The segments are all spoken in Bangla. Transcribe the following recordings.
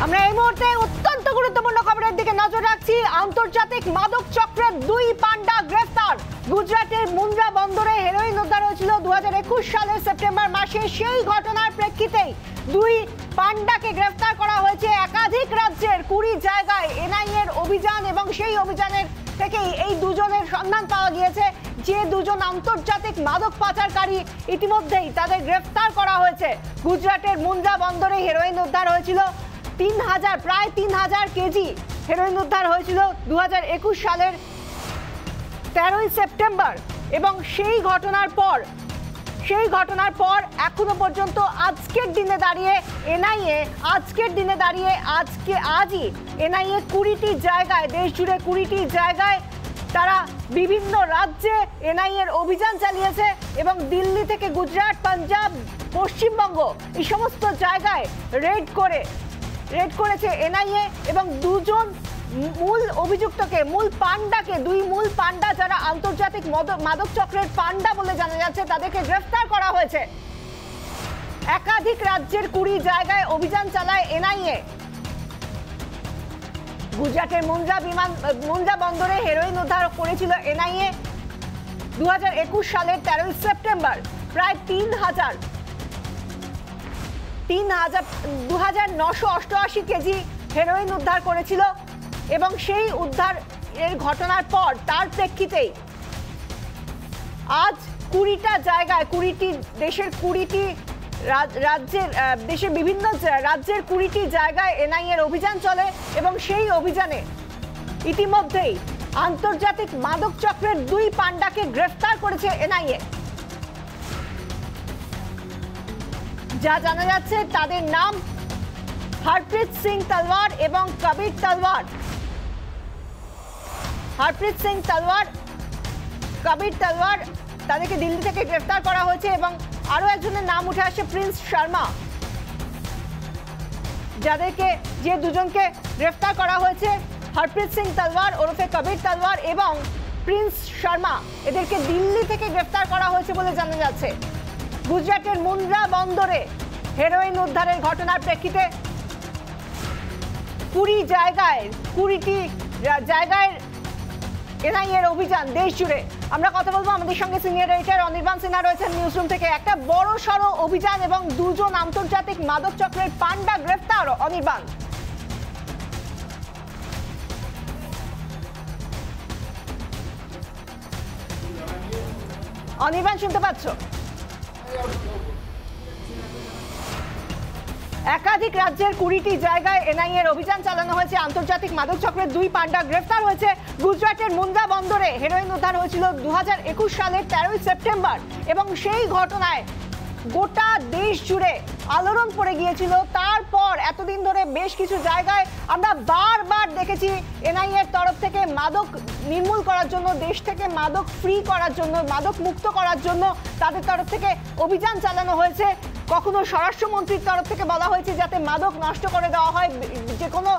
আমরা এই মুহূর্তে অত্যন্ত গুরুত্বপূর্ণ খবরের দিকে নজর রাখছি। আন্তর্জাতিক মাদক চক্রের দুই পান্ডা গ্রেফতার। গুজরাটের মুন্দ্রা বন্দরে হেরোইন উদ্ধার হয়েছিল 2021 সালের সেপ্টেম্বর মাসে। সেই ঘটনার প্রেক্ষিতেই দুই পান্ডাকে গ্রেফতার করা হয়েছে। একাধিক রাজ্যের 20 জায়গায় এনআইএর অভিযান এবং সেই অভিযানের থেকেই এই দুজনের সন্ধান পাওয়া গিয়েছে। যে দুজন আন্তর্জাতিক মাদক পাচারকারী ইতিমধ্যেই তাদের গ্রেফতার করা হয়েছে। গুজরাটের মুন্দ্রা বন্দরে হেরোইন উদ্ধার হয়েছিল প্রায় 3000 কেজি হেরোইন উদ্ধার হয়েছিল 2021 সালের 13ই সেপ্টেম্বর। এবং সেই ঘটনার পর এখনো পর্যন্ত আজকের দিনে দাঁড়িয়ে আজই এনআইএ 20টি জায়গায়, দেশ জুড়ে 20টি জায়গায় তারা বিভিন্ন রাজ্যে এনআইএর অভিযান চালিয়েছে এবং দিল্লি থেকে গুজরাট, পাঞ্জাব, পশ্চিমবঙ্গ এই সমস্ত জায়গায় রেড করেছে এনআইএ। এবং দুজন মূল অভিযুক্তকে, দুই মূল পান্ডা যারা আন্তর্জাতিক মাদক চক্রের পান্ডা বলে জানা যাচ্ছে, তাদেরকে গ্রেফতার করা হয়েছে। একাধিক রাজ্যের 20 জায়গায় অভিযান চালায় এনআইএ। গুজরাটের মুন্দ্রা বন্দরে হেরোইন উদ্ধার করেছিল এনআইএ 2021 সালের 13ই সেপ্টেম্বর। প্রায় 2988 কেজি হেরোইন উদ্ধার করেছিল এবং সেই উদ্ধারের ঘটনার পর তার প্রেক্ষিতেই আজ 20টা জায়গায়, দেশের বিভিন্ন রাজ্যের 20টি জায়গায় এনআইএর অভিযান চলে এবং সেই অভিযানে ইতিমধ্যেই আন্তর্জাতিক মাদক চক্রের দুই পান্ডাকে গ্রেফতার করেছে এনআইএ। যা জানা যাচ্ছে তাদের নাম হরপ্রীত সিং তলওয়ার এবং কবির তলওয়ার। তাদেরকে দিল্লি থেকে গ্রেফতার করা হয়েছে এবং আরো একজনের নাম উঠে আসে প্রিন্স শর্মা। যে দুজনকে গ্রেফতার করা হয়েছে, হরপ্রীত সিং তলওয়ার ওরফে কবির তলওয়ার এবং প্রিন্স শর্মা, এদেরকে দিল্লি থেকে গ্রেফতার করা হয়েছে বলে জানা যাচ্ছে। গুজরাটের মুন্দ্রা বন্দরে হেরোইন উদ্ধারের ঘটনার প্রেক্ষিতে 20টি জায়গায় এনআইএর অভিযান দেশ জুড়ে। আমরা কথা বলবো, আমাদের সঙ্গে সিনিয়র এডিটর অনির্বাণ সিনহা রয়েছেন নিউজরুম থেকে। একটা বড় সড়ো অভিযান এবং দুজন আন্তর্জাতিক মাদক চক্রের পান্ডা গ্রেফতার। অনির্বাণ শুনতে পাচ্ছ? একাধিক রাজ্যের 20টি জায়গায় এনআইএর অভিযান চালানো হয়েছে। আন্তর্জাতিক মাদক চক্রের দুই পান্ডা গ্রেফতার হয়েছে। গুজরাটের মুন্দ্রা বন্দরে হেরোইন উদ্ধার হয়েছিল 2021 সালের 13ই সেপ্টেম্বর এবং সেই ঘটনায় গোটা দেশ জুড়ে আলোড়ন পড়ে গিয়েছিল। তারপর এতদিন ধরে বেশ কিছু জায়গায় আমরা বারবার দেখেছি এনআইএর তরফ থেকে মাদক নির্মূল করার জন্য, দেশ থেকে মাদক ফ্রি করার জন্য, মাদক মুক্ত করার জন্য তাদের তরফ থেকে অভিযান চালানো হয়েছে। কখনো স্বরাষ্ট্রমন্ত্রীর তরফ থেকে বলা হয়েছে যাতে মাদক নষ্ট করে দেওয়া হয়। যে কোনো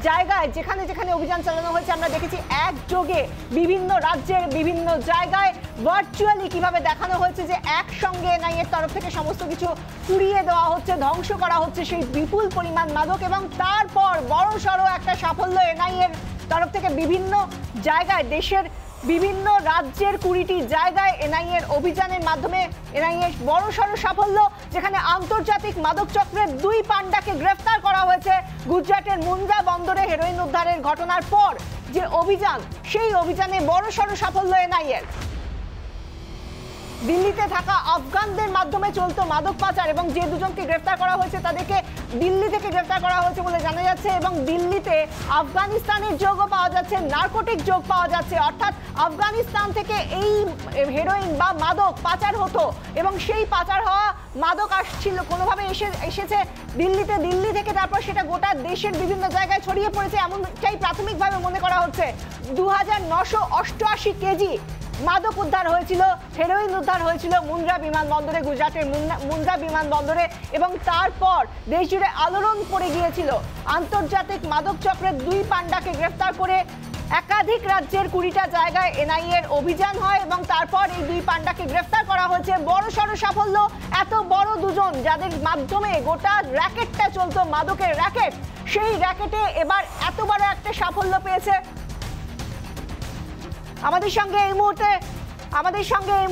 জায়গায় যেখানে যেখানে অভিযান চালানো হয়েছে আমরা দেখেছি একযোগে বিভিন্ন রাজ্যের বিভিন্ন জায়গায় ভার্চুয়ালি কিভাবে দেখানো হয়েছে যে একসঙ্গে এনআইএর তরফ থেকে সমস্ত কিছু পুড়িয়ে দেওয়া হচ্ছে, ধ্বংস করা হচ্ছে সেই বিপুল পরিমাণ মাদক। এবং তারপর বড় সড়ো একটা সাফল্য এনআইএর তরফ থেকে বিভিন্ন জায়গায়, দেশের বিভিন্ন রাজ্যের 20টি জায়গায় এনআইএর অভিযানের মাধ্যমে এনআইএর বড়সড় সাফল্য, যেখানে আন্তর্জাতিক মাদক চক্রের দুই পান্ডাকে গ্রেফতার করা হয়েছে। গুজরাটের মুন্দ্রা বন্দরে হেরোইন উদ্ধারের ঘটনার পর যে অভিযান, সেই অভিযানে বড়সড় সাফল্য এনআইএর। দিল্লিতে থাকা আফগানদের মাধ্যমে চলতো মাদক পাচার এবং যে দুজনকে গ্রেফতার করা হয়েছে তাদেরকে দিল্লি থেকে গ্রেফতার করা হয়েছে বলে জানা যাচ্ছে। এবং দিল্লিতে আফগানিস্তানের যোগও পাওয়া যাচ্ছে, নার্কোটিক যোগ পাওয়া যাচ্ছে। অর্থাৎ আফগানিস্তান থেকে এই হেরোইন বা মাদক পাচার হতো এবং সেই পাচার হওয়া মাদক আসছিল কোনোভাবে এসেছে দিল্লিতে, দিল্লি থেকে তারপর সেটা গোটা দেশের বিভিন্ন জায়গায় ছড়িয়ে পড়েছে এমনটাই প্রাথমিকভাবে মনে করা হচ্ছে। 2988 কেজি মাদক উদ্ধার হয়েছিল, হেরোইন উদ্ধার হয়েছিল মুন্দ্রা বিমানবন্দরে, গুজরাটের মুন্দ্রা বিমানবন্দরে। এবং তারপর দেশ জুড়ে আলোড়ন পড়ে গিয়েছিল। আন্তর্জাতিক মাদক চক্রের দুই পান্ডাকে গ্রেফতার করে একাধিক রাজ্যের 20টা জায়গায় এনআইএর অভিযান হয় এবং তারপর এই দুই পান্ডাকে গ্রেফতার করা হয়েছে। বড়সড় সাফল্য। এত বড় দুজন যাদের মাধ্যমে গোটা র্যাকেটটা চলতো, মাদকের র্যাকেট, সেই র্যাকেটে এবার এত বড় একটা সাফল্য পেয়েছে। আমাদের সঙ্গে এই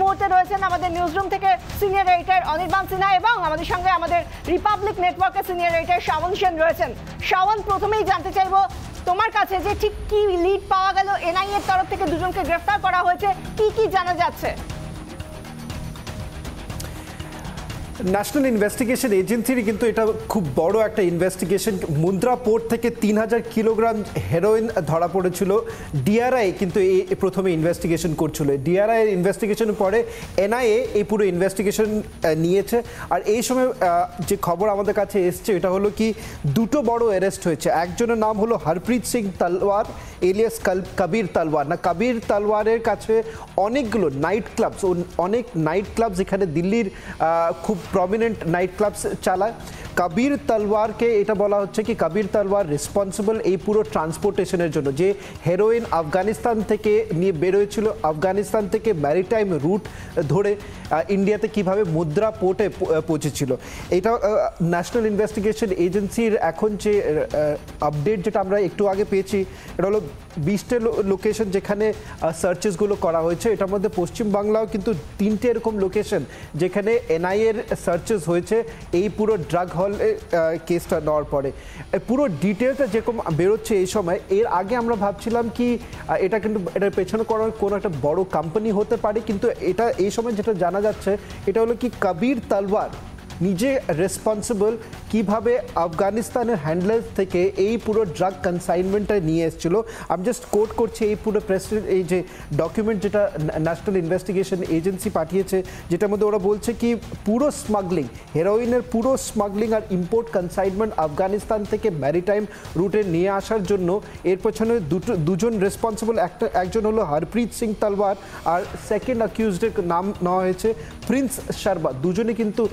মুহূর্তে রয়েছেন আমাদের নিউজরুম থেকে সিনিয়র এডিটর অনির্বাণ সিনহা এবং আমাদের সঙ্গে আমাদের রিপাবলিক নেটওয়ার্কের সিনিয়র এডিটর শাওন সেন রয়েছেন। শাওন, প্রথমেই জানতে চাইবো তোমার কাছে যে ঠিক কি লিড পাওয়া গেল, এনআইএ এর তরফ থেকে দুজনকে গ্রেফতার করা হয়েছে, কি জানা যাচ্ছে? ন্যাশনাল ইনভেস্টিগেশন এজেন্সির কিন্তু এটা খুব বড় একটা ইনভেস্টিগেশন। মুন্দ্রা পোর্ট থেকে 3000 কিলোগ্রাম হেরোইন ধরা পড়েছিল। ডিআরআই কিন্তু এই প্রথমে ইনভেস্টিগেশন করছিল। ডিআরআই এর ইনভেস্টিগেশনের পরে এনআইএ এই পুরো ইনভেস্টিগেশন নিয়েছে। আর এই সময় যে খবর আমাদের কাছে এসছে এটা হলো কি দুটো বড় অ্যারেস্ট হয়েছে। একজনের নাম হলো হরপ্রীত সিং তালওয়ার এলিয়াস কবির তালওয়ার। কবির তালওয়ারের কাছে অনেকগুলো নাইট ক্লাবস এখানে দিল্লির খুব প্রমিনেন্ট নাইট ক্লাবস চালায়। কবির তালওয়ারকে এটা বলা হচ্ছে কি কবির তালওয়ার রেসপন্সিবল এই পুরো ট্রান্সপোর্টেশনের জন্য, যে হেরোইন আফগানিস্তান থেকে নিয়ে বেরোয়েছিল, আফগানিস্তান থেকে ম্যারিটাইম রুট ধরে ইন্ডিয়াতে কিভাবে মুন্দ্রা পোর্টে পৌঁছেছিল। এটা ন্যাশনাল ইনভেস্টিগেশন এজেন্সির এখন যে আপডেট যেটা আমরা একটু আগে পেয়েছি, এটা হলো 20টে লোকেশন যেখানে সার্চেসগুলো করা হয়েছে। এটার মধ্যে পশ্চিমবাংলাও কিন্তু 3টে এরকম লোকেশন যেখানে এনআইএর সার্চেস হয়েছে এই পুরো ড্রাগ হলে কেসটা নেওয়ার পরে। পুরো ডিটেলটা যেরকম বেরোচ্ছে এই সময়, এর আগে আমরা ভাবছিলাম কি এটা কিন্তু এটার পেছনে করার কোনো একটা বড় কোম্পানি হতে পারে, কিন্তু এটা এই সময় যেটা জানা যাচ্ছে এটা হলো কি কবির তালওয়ার নিজে রেসপন্সিবল কিভাবে আফগানিস্তানের হ্যান্ডলার থেকে এই পুরো ড্রাগ কনসাইনমেন্টটা নিয়ে এসেছিল। আমি জাস্ট কোট করছি এই পুরো এই যে ডকুমেন্ট যেটা ন্যাশনাল ইনভেস্টিগেশন এজেন্সি পাঠিয়েছে, যেটার মধ্যে ওরা বলছে কি পুরো স্মাগলিং, হেরোইনের পুরো স্মাগলিং আর ইম্পোর্ট কনসাইনমেন্ট আফগানিস্তান থেকে ম্যারিটাইম রুটে নিয়ে আসার জন্য এর পেছনে দুজন রেসপন্সিবল। একজন হলো হরপ্রীত সিং তালওয়ার আর সেকেন্ড অ্যাকিউজডের নাম নেওয়া হয়েছে প্রিন্স শর্মা। দুজনে কিন্তু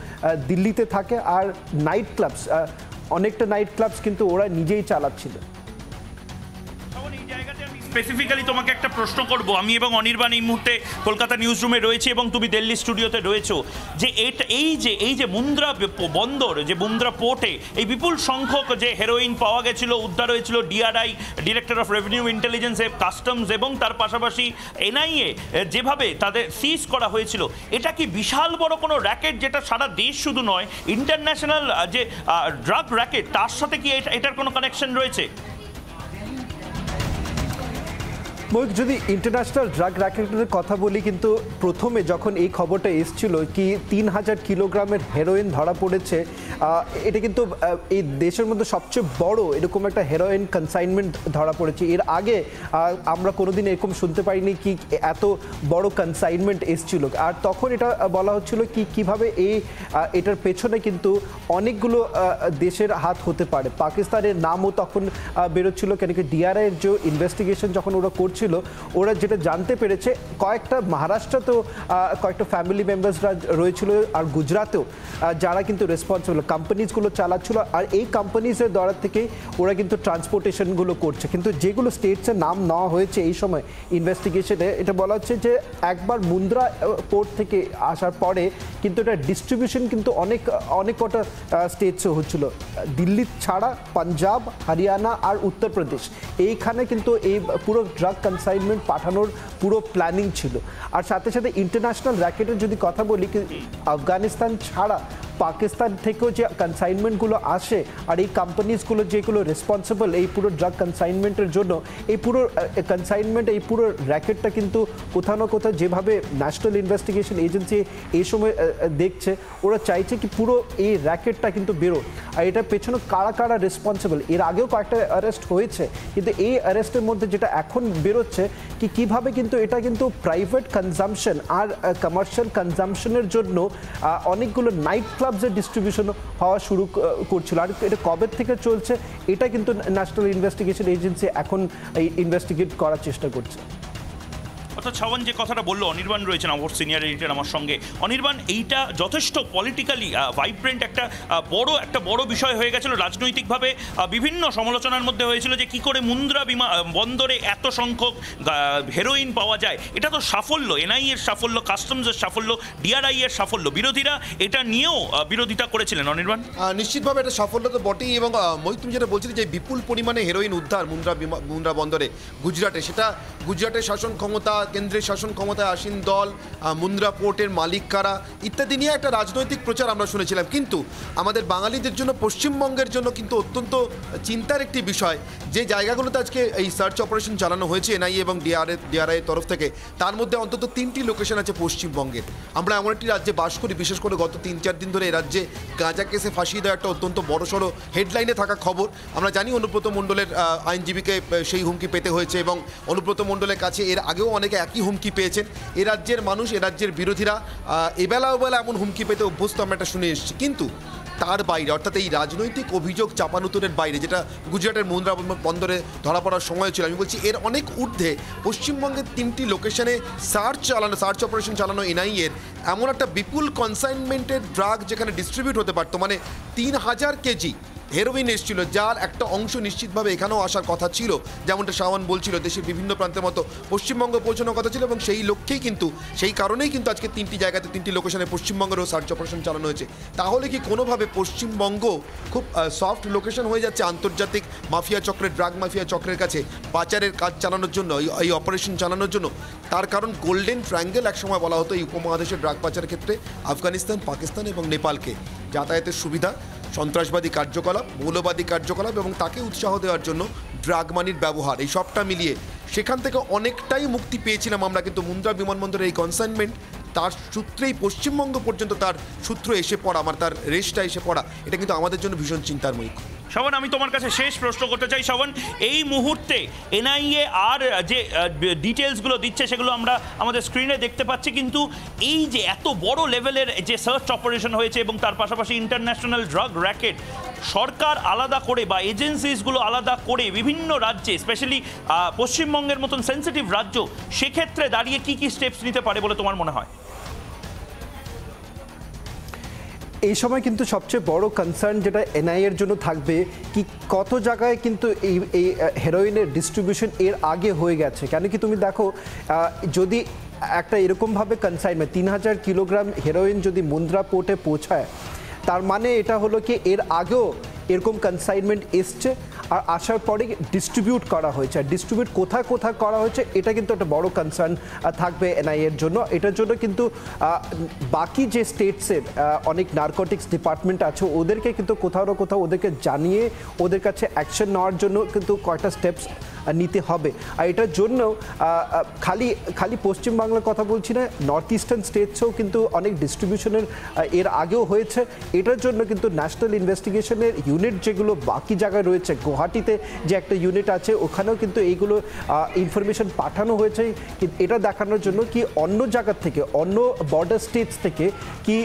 দিল্লিতে থাকে আর অনেকটা নাইট ক্লাবস কিন্তু ওরা নিজেই চালাচ্ছিল। স্পেসিফিক্যালি তোমাকে একটা প্রশ্ন করব, আমি এবং অনির্বাণ এই মুহূর্তে কলকাতা নিউজ রুমে রয়েছে এবং তুমি দিল্লি স্টুডিওতে রয়েছো, যে এই যে মুন্দ্রা বন্দর, যে মুন্দ্রা পোর্টে এই বিপুল সংখ্যক যে হেরোইন পাওয়া গেছিল, উদ্ধার হয়েছিল DRI, director of revenue intelligence customs, এবং তার পাশাপাশি এনআইএ যেভাবে তাদের সিজ করা হয়েছিল, এটা কি বিশাল বড় কোনো র্যাকেট যেটা সারা দেশ শুধু নয় ইন্টারন্যাশনাল যে ড্রাগ র্যাকেট তার সাথে কি এটার কোনো কানেকশন রয়েছে? যদি ইন্টারন্যাশনাল ড্রাগ র্যাকেটের কথা বলি, কিন্তু প্রথমে যখন এই খবরটা এসেছিল কি 3000 কিলোগ্রামের হেরোইন ধরা পড়েছে, এটা কিন্তু এই দেশের মধ্যে সবচেয়ে বড় এরকম একটা হেরোইন কনসাইনমেন্ট ধরা পড়েছে। এর আগে আমরা কোনোদিন এরকম শুনতে পারিনি কি এত বড় কনসাইনমেন্ট এসেছিল। আর তখন এটা বলা হচ্ছিল কি কিভাবে এটার পেছনে কিন্তু অনেকগুলো দেশের হাত হতে পারে। পাকিস্তানের নামও তখন বেরোচ্ছিল, কেন কি ডিআরআই এর যে ইনভেস্টিগেশন যখন ওরা করছে ওরা যেটা জানতে পেরেছে কয়েকটা মহারাষ্ট্রতেও কয়েকটা ফ্যামিলি মেম্বার্সরা রয়েছিল আর গুজরাতেও যারা কিন্তু রেসপন্সিবল কোম্পানিজগুলো চালাচ্ছিল, আর এই কোম্পানিজের দ্বারা থেকেই ওরা কিন্তু ট্রান্সপোর্টেশনগুলো করছে। কিন্তু যেগুলো স্টেটসের নাম নেওয়া হয়েছে এই সময় ইনভেস্টিগেশনে, এটা বলা হচ্ছে যে একবার মুন্দ্রা পোর্ট থেকে আসার পরে কিন্তু এটা ডিস্ট্রিবিউশন কিন্তু অনেক কটা স্টেটসে হচ্ছিল, দিল্লি ছাড়া পাঞ্জাব, হরিয়ানা আর উত্তরপ্রদেশ। এইখানে কিন্তু এই পুরো ড্রাগ কনসাইনমেন্ট পাঠানোর পুরো প্ল্যানিং ছিল। আর সাথে সাথে ইন্টারন্যাশনাল র্যাকেটের যদি কথা বলি, আফগানিস্তান ছাড়া পাকিস্তান থেকেও যে কনসাইনমেন্টগুলো আসে আর এই কোম্পানিজগুলো যেগুলো রেসপন্সিবল এই পুরো ড্রাগ কনসাইনমেন্টের জন্য, এই পুরো কনসাইনমেন্ট এই পুরো র্যাকেটটা কিন্তু কোথাও না কোথাও যেভাবে ন্যাশনাল ইনভেস্টিগেশন এজেন্সি এই সময় দেখছে, ওরা চাইছে কি পুরো এই র্যাকেটটা কিন্তু বেরো। আর এটার পেছনে কারা কারা রেসপন্সিবল, এর আগেও কয়েকটা অ্যারেস্ট হয়েছে, কিন্তু এই অ্যারেস্টের মধ্যে যেটা এখন বেরোচ্ছে কি কিভাবে কিন্তু এটা কিন্তু প্রাইভেট কনজামশন আর কমার্শিয়াল কনজামশনের জন্য অনেকগুলো নাইট ক্লাবসের ডিস্ট্রিবিউশন হওয়া শুরু করছিল। আর এটা কবে থেকে চলছে এটা কিন্তু ন্যাশনাল ইনভেস্টিগেশন এজেন্সি এখন ইনভেস্টিগেট করার চেষ্টা করছে। অর্থাৎ শ্রাবণ যে কথাটা বললো, অনির্বাণ রয়েছেন আমার সিনিয়র এডিটর আমার সঙ্গে। অনির্বাণ, এইটা যথেষ্ট পলিটিক্যালি ভাইব্রেন্ট একটা বড় বিষয় হয়ে গেছিল, রাজনৈতিকভাবে বিভিন্ন সমালোচনার মধ্যে হয়েছিল যে কি করে মুন্দ্রা বন্দরে এত সংখ্যক হেরোইন পাওয়া যায়। এটা তো সাফল্য, এনআইএ এর সাফল্য, কাস্টমসের সাফল্য, ডিআরআই এর সাফল্য। বিরোধীরা এটা নিয়েও বিরোধিতা করেছিলেন। অনির্বাণ, নিশ্চিতভাবে এটা সাফল্য তো বটেই, এবং মই তুমি যেটা বলছিলে যে বিপুল পরিমাণে হেরোইন উদ্ধার মুন্দ্রা বন্দরে গুজরাটে, সেটা গুজরাটের শাসন ক্ষমতা, কেন্দ্রের শাসন ক্ষমতায় আসীন দল, মুন্দ্রা পোর্টের মালিক কারা ইত্যাদি নিয়ে একটা রাজনৈতিক প্রচার আমরা শুনেছিলাম। কিন্তু আমাদের বাঙালিদের জন্য, পশ্চিমবঙ্গের জন্য কিন্তু অত্যন্ত চিন্তার একটি বিষয় যে জায়গাগুলোতে আজকে এই সার্চ অপারেশন চালানো হয়েছে এনআইএ এবং ডিআরআই এর তরফ থেকে, তার মধ্যে অন্তত 3টি লোকেশন আছে পশ্চিমবঙ্গের। আমরা এমন একটি রাজ্যে বাস করি, বিশেষ করে গত 3-4 দিন ধরে এই রাজ্যে গাঁজা কেসে ফাঁসিয়ে দেওয়া একটা অত্যন্ত বড়সড় হেডলাইনে থাকা খবর। আমরা জানি অনুব্রত মণ্ডলের আইনজীবীকে সেই হুমকি পেতে হয়েছে, এবং অনুব্রত মণ্ডলের কাছে এর আগেও অনেকে একই হুমকি পেয়েছেন। এ রাজ্যের মানুষ, এ রাজ্যের বিরোধীরা এবেলা এমন হুমকি পেতে অভ্যস্ত আমরা এটা শুনে এসেছি। কিন্তু তার বাইরে, অর্থাৎ এই রাজনৈতিক অভিযোগ চাপানুতরের বাইরে, যেটা গুজরাটের মুন্দ্রা বন্দরে ধরা পড়ার সময় ছিল, আমি বলছি এর অনেক ঊর্ধ্বে পশ্চিমবঙ্গের 3টি লোকেশনে সার্চ অপারেশন চালানো এনআইএর এমন একটা বিপুল কনসাইনমেন্টের ড্রাগ যেখানে ডিস্ট্রিবিউট হতে পারতো, মানে 3000 কেজি হেরোইন এসেছিল, যার একটা অংশ নিশ্চিতভাবে এখানেও আসার কথা ছিল, যেমনটা শাওন বলছিল, দেশের বিভিন্ন প্রান্তের মতো পশ্চিমবঙ্গ পৌঁছানোর কথা ছিল, এবং সেই লক্ষ্যেই কিন্তু, সেই কারণেই কিন্তু আজকে 3টি জায়গাতে 3টি লোকেশনে পশ্চিমবঙ্গেরও সার্চ অপারেশন চালানো হয়েছে। তাহলে কি কোনোভাবে পশ্চিমবঙ্গ খুব সফট লোকেশন হয়ে যাচ্ছে আন্তর্জাতিক মাফিয়া চক্রের, ড্রাগ মাফিয়া চক্রের কাছে পাচারের কাজ চালানোর জন্য, এই অপারেশন চালানোর জন্য? তার কারণ গোল্ডেন ট্রায়াঙ্গেল একসময় বলা হতো এই উপমহাদেশের ড্রাগ পাচারের ক্ষেত্রে আফগানিস্তান, পাকিস্তান এবং নেপালকে। যাতায়াতের সুবিধা, সন্ত্রাসবাদী কার্যকলাপ, মৌলবাদী কার্যকলাপ এবং তাকে উৎসাহ দেওয়ার জন্য ড্রাগ মানির ব্যবহার, এই সবটা মিলিয়ে সেখান থেকে অনেকটাই মুক্তি পেয়েছিলাম আমরা। কিন্তু মুন্দ্রা বিমানবন্দরের এই কনসাইনমেন্ট, তার সূত্রেই পশ্চিমবঙ্গ পর্যন্ত তার সূত্র এসে পড়া, তার রেশটা এসে পড়া, এটা কিন্তু আমাদের জন্য ভীষণ চিন্তার মুখ। শ্রাবণ, আমি তোমার কাছে শেষ প্রশ্ন করতে চাই। শ্রাবণ, এই মুহূর্তে এনআইএ আর যে ডিটেলসগুলো দিচ্ছে সেগুলো আমরা আমাদের স্ক্রিনে দেখতে পাচ্ছি, কিন্তু এই যে এত বড় লেভেলের যে সার্চ অপারেশন হয়েছে এবং তার পাশাপাশি ইন্টারন্যাশনাল ড্রাগ র্যাকেট, সরকার আলাদা করে বা এজেন্সিসগুলো আলাদা করে বিভিন্ন রাজ্যে, স্পেশালি পশ্চিমবঙ্গের মতন সেন্সিটিভ রাজ্য, সেক্ষেত্রে দাঁড়িয়ে কি কি স্টেপস নিতে পারে বলে তোমার মনে হয়? এই সময় কিন্তু সবচেয়ে বড় কনসার্ন যেটা এনআইএর জন্য থাকবে, কি কত জায়গায় কিন্তু এই হেরোইনের ডিস্ট্রিবিউশন এর আগে হয়ে গেছে। কেন কি তুমি দেখো, যদি একটা এরকমভাবে কনসাইনমেন্ট 3000 কিলোগ্রাম হেরোইন যদি মুন্দ্রা পোর্টে পৌঁছায়, তার মানে এটা হলো কি এর আগেও এরকম কনসাইনমেন্ট এসছে আর আসার পরে ডিস্ট্রিবিউট করা হয়েছে। আর ডিস্ট্রিবিউট কোথায় কোথায় করা হয়েছে এটা কিন্তু একটা বড় কনসার্ন থাকবে এনআইএর জন্য। এটার জন্য কিন্তু বাকি যে স্টেটসের অনেক নার্কোটিক্স ডিপার্টমেন্ট আছে, ওদেরকে কিন্তু কোথাও না কোথাও ওদেরকে জানিয়ে ওদের কাছে অ্যাকশন নেওয়ার জন্য কিন্তু কয়েকটা স্টেপস নিতে হবে। আর এটার জন্য খালি পশ্চিমবাংলার কথা বলছি না, নর্থ ইস্টার্ন স্টেটসেও কিন্তু অনেক ডিস্ট্রিবিউশনের এর আগেও হয়েছে। এটার জন্য কিন্তু ন্যাশনাল ইনভেস্টিগেশনের ইউনিট যেগুলো বাকি জায়গায় রয়েছে, গুয়াহাটিতে যে একটা ইউনিট আছে, ওখানেও কিন্তু এইগুলো ইনফরমেশন পাঠানো হয়েছে এটা দেখানোর জন্য কি অন্য জায়গার থেকে, অন্য বর্ডার স্টেটস থেকে কি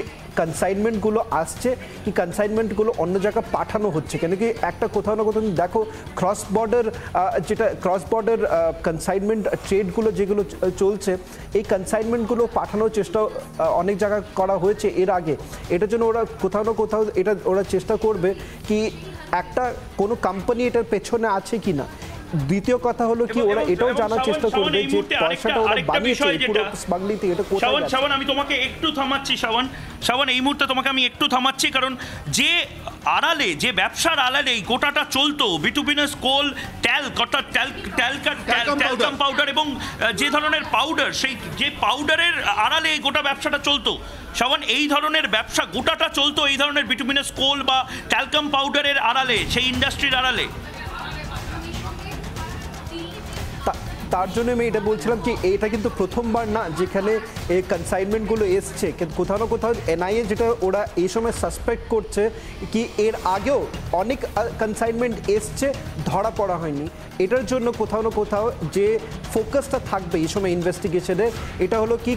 কনসাইনমেন্টগুলো আসছে, কি কনসাইনমেন্টগুলো অন্য জায়গায় পাঠানো হচ্ছে। কেন কি একটা কোথাও না কোথাও দেখো ক্রস বর্ডার কনসাইনমেন্ট ট্রেডগুলো যেগুলো চলছে, এই কনসাইনমেন্টগুলো পাঠানোর চেষ্টা অনেক জায়গায় করা হয়েছে এর আগে। এটার জন্য ওরা কোথাও না কোথাও ওরা চেষ্টা করবে কি একটা কোনো কোম্পানি এটার পেছনে আছে কি না। দ্বিতীয় কথা হলো কি ওরা এটাও জানার চেষ্টা করবে যে পয়সাটা ওরা বানিয়েছে পুরো স্মাগলিংতে, এটা কোথায় যাচ্ছে। শ্রাবণ, আমি তোমাকে একটু থামাচ্ছি। শ্রাবণ, এই মুহূর্তে তোমাকে আমি একটু থামাচ্ছি, কারণ যে আড়ালে, যে ব্যবসার আড়ালে গোটাটা চলতো, বিটুমিনাস কোল, ট্যালকাম পাউডার এবং যে ধরনের পাউডার, সেই যে পাউডারের আড়ালে এই গোটা ব্যবসাটা চলতো। শ্রাবণ, এই ধরনের ব্যবসা গোটাটা চলতো এই ধরনের বিটুমিনাস কোল বা ট্যালকাম পাউডারের আড়ালে, সেই ইন্ডাস্ট্রির আড়ালে। তার জন্য আমি এটা বলছিলাম কি এটা কিন্তু প্রথমবার না যেখানে এই কনসাইনমেন্টগুলো এসছে, কিন্তু কোথাও না কোথাও এনআইএ যেটা ওরা এই সময় সাসপেক্ট করছে কি এর আগেও অনেক কনসাইনমেন্ট এসছে, ধরা পড়া হয়নি। এটার জন্য কোথাও না কোথাও যে ফোকাসটা থাকবে এই সময় ইনভেস্টিগেশনের, এটা হলো কি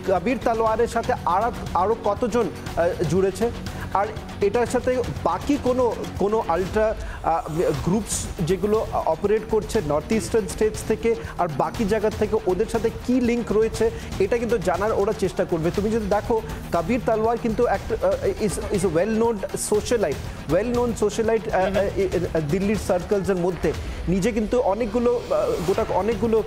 কবির তালোয়ারের সাথে আরও কতজন জুড়েছে। আর এটার সাথে বাকি কোনো আলট্রা গ্রুপস যেগুলো অপারেট করছে নর্থ ইস্টার্ন স্টেটস থেকে আর বাকি জায়গার থেকে ওদের সাথে কি লিঙ্ক রয়েছে এটা কিন্তু জানার ওরা চেষ্টা করবে। তুমি যদি দেখো কবির তালওয়ার কিন্তু একটা ইজ ওয়েল নোন সোশ্যালাইট দিল্লির সার্কেলসের মধ্যে, নিজে কিন্তু অনেকগুলো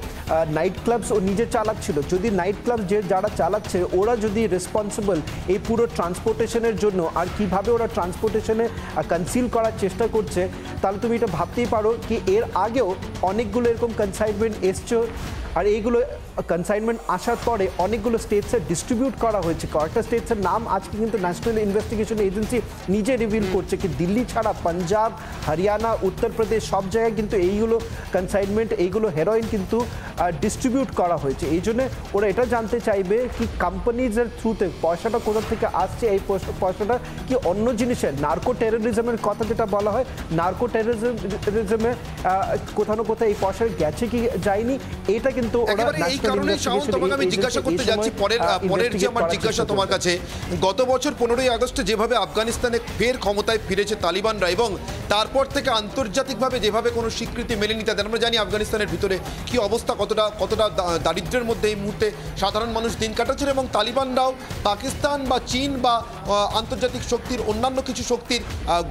নাইট ক্লাবস ও নিজে চালাচ্ছিল। যদি নাইট ক্লাব যারা চালাচ্ছে ওরা যদি রেসপন্সিবল এই পুরো ট্রান্সপোর্টেশনের জন্য আর কিভাবে ওরা ট্রান্সপোর্টেশনে কনসিল করার চেষ্টা করছে, তাহলে তুমি এটা ভাবতেই পারো কি এর আগেও অনেকগুলো এরকম কনসাইনমেন্ট এসছে আর এইগুলো কনসাইনমেন্ট আসার পরে অনেকগুলো স্টেটসে ডিস্ট্রিবিউট করা হয়েছে। কয়েকটা স্টেটসের নাম আজকে কিন্তু ন্যাশনাল ইনভেস্টিগেশন এজেন্সি নিজে রিভিল করছে কি দিল্লি ছাড়া পাঞ্জাব, হরিয়ানা, উত্তরপ্রদেশ সব জায়গায় কিন্তু এইগুলো কনসাইনমেন্ট এইগুলো হেরোইন কিন্তু ডিস্ট্রিবিউট করা হয়েছে। এই জন্য ওরা এটা জানতে চাইবে কি কোম্পানিজের থ্রুতে পয়সাটা কোথা থেকে আসছে, এই পয়সাটা কি অন্য জিনিসের নার্কো টেরোরিজমের কথা যেটা বলা হয়, নার্কো টেরোরিজমে কোথাও না কোথাও এই পয়সা গেছে কি যায়নি, এটা কিন্তু ওরা কারণে শাওন তোমাকে আমি জিজ্ঞাসা করতে যাচ্ছি পরের যে আমার জিজ্ঞাসা তোমার কাছে, গত বছর 15ই আগস্টে যেভাবে আফগানিস্তানে ফের ক্ষমতায় ফিরেছে তালিবানরা এবং তারপর থেকে আন্তর্জাতিকভাবে যেভাবে কোনো স্বীকৃতি মেলেনি তাদের, আমরা জানি আফগানিস্তানের ভিতরে কি অবস্থা, কতটা দারিদ্র্যের মধ্যে এই মুহূর্তে সাধারণ মানুষ দিন কাটাচ্ছেন এবং তালিবানরাও পাকিস্তান বা চীন বা আন্তর্জাতিক শক্তির অন্যান্য কিছু শক্তির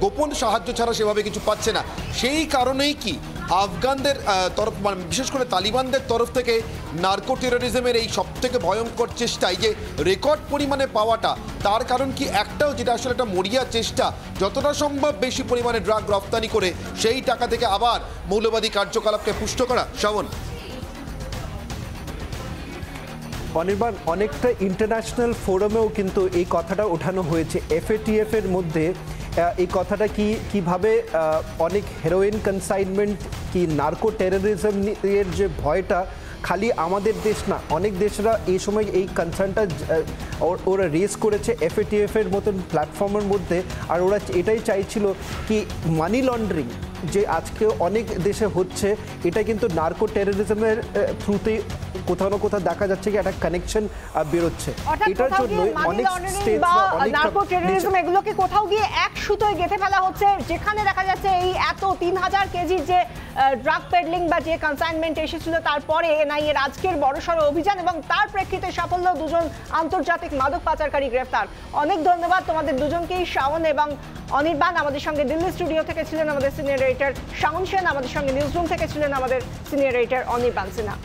গোপন সাহায্য ছাড়া সেভাবে কিছু পাচ্ছে না। সেই কারণেই কি আফগানদের তরফ বিশেষ করে তালিবানদের তরফ থেকে নার্কো টেরোরিজমের এই সবথেকে ভয়ঙ্কর চেষ্টায় যে রেকর্ড পরিমাণে পাওয়াটা, তার কারণ কি একটাও যেটা আসলে একটা মরিয়া চেষ্টা যতটা সম্ভব বেশি পরিমাণে ড্রাগ রপ্তানি করে সেই টাকা থেকে আবার মৌলবাদী কার্যকলাপকে পুষ্ট করা? শাওন, অনির্বাণ, অনেকটা ইন্টারন্যাশনাল ফোরামেও কিন্তু এই কথাটা ওঠানো হয়েছে। FATF এর মধ্যে এই কথাটা কিভাবে অনেক হেরোইন কনসাইনমেন্ট কি নার্কো টেরোরিজম এর যে ভয়টা খালি আমাদের দেশ না, অনেক দেশরা এই সময় এই কনসার্নটা ওরা রেজ করেছে FATF এর মতন প্ল্যাটফর্মের মধ্যে। আর ওরা এটাই চাইছিল কি মানি লন্ডারিং যে আজকে অনেক দেশে হচ্ছে, এটা কিন্তু নার্কো টেরোরিজমের থ্রুতেই কোথাও না কোথাও দেখা যাচ্ছে কি একটা কানেকশন বেরোচ্ছে। এটার জন্য অনেক স্টেট বা নার্কো টেরোরিজম এগুলোকে কোথাও গিয়ে এক সুতোয় গেঁথে ফেলা হচ্ছে, যেখানে দেখা যাচ্ছে এই এত 3000 কেজি যে ড্রাগ পেডলিং বা যে কনসাইনমেন্ট এসেছিল তারপরে NIA এর আজকের বড়সড় অভিযান এবং তার প্রেক্ষিতে সাফল্য, দুজন আন্তর্জাতিক মাদক পাচারকারী গ্রেফতার। অনেক ধন্যবাদ তোমাদের দুজনকেই, শাওন এবং অনির্বাণ। আমাদের সঙ্গে দিল্লি স্টুডিও থেকে ছিলেন আমাদের সিনিয়র এডিটর শাওন সেন, আমাদের সঙ্গে নিউজ রুম থেকে ছিলেন আমাদের সিনিয়র এডিটর অনির্বাণ সিনহা।